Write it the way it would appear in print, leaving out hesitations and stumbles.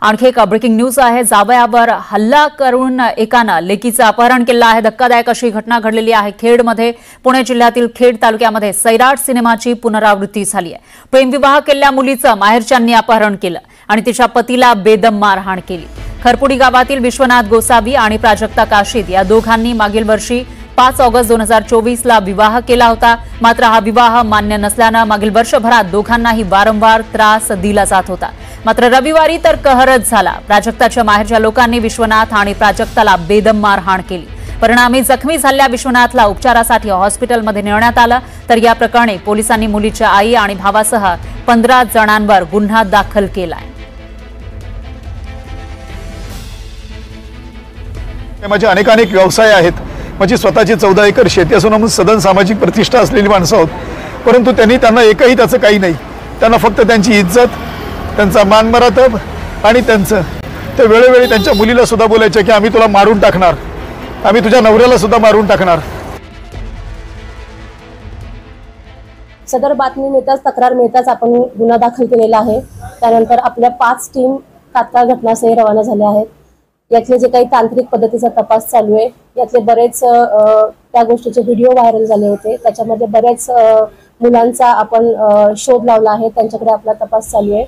आणखी एक breaking news आहे। जावयावर हल्ला करून एकानं लेकीचं अपहरण केलं आहे। धक्कादायक अशी घटना घडलेली आहे खेडमध्ये। पुणे जिल्ह्यातील खेड तालुक्यामध्ये सैराट सिनेमाची पुनरावृत्ती झाली आहे। प्रेमविवाह केलेल्या मुलीचं माहेरच्यांनी अपहरण केलं आणि तिच्या पतीला बेदम मारहाण केली। खरपुडी गावातील विश्वनाथ गोसावी आणि प्राजक्ता काशीद या दोघांनी मागील वर्षी 5 ऑगस्ट 2024 ला विवाह केला होता। मात्र हा विवाह मान्य नसल्याने मागील वर्षभरात दोघांनाही वारंवार त्रास दिला जात होता। मात्र रविवारी तर कहरच झाला। प्राजक्ताच्या माहेरच्या लोकांनी विश्वनाथ आणि प्राजक्ताला बेदम मारहाण केली। परिणामी जखमी झालेल्या विश्वनाथला उपचारासाठी हॉस्पिटलमध्ये नेण्यात आलं। तर या प्रकरणी पोलिसांनी मुलीच्या आई आणि भावासह 15 जणांवर गुन्हा दाखल केलाय। माझे अनेक व्यवसाय आहेत। माझी स्वतःची 14 एकर शेती असून आम्ही सदन सामाजिक प्रतिष्ठा असलेली माणसं आहोत। परंतु त्यांना एकही त्याचं काही नाही। त्यांना फक्त त्यांची इज्जत, त्यांचा मानमरातब आणि त्यांचं ते वेळोवेळी त्यांच्या मुलीला सुद्धा बोलायचे की आम्ही तुला मारून टाकणार, आम्ही तुझ्या नवऱ्याला सुद्धा मारून टाकणार। सदर बातमी मिळताच, तक्रार मिळताच आपण गुन्हा दाखल केलेला आहे। त्यानंतर आपल्या 5 टीम तात्काळ घटनास्थळी रवाना झाल्या आहेत। यातले जे काही तांत्रिक पद्धतीचा तपास चालू आहे, यातले बरेच त्या गोष्टीचे व्हिडिओ व्हायरल झाले होते। त्याच्यामध्ये बरेच मुलांचा आपण शोध लावला आहे, त्यांच्याकडे आपला तपास चालू आहे।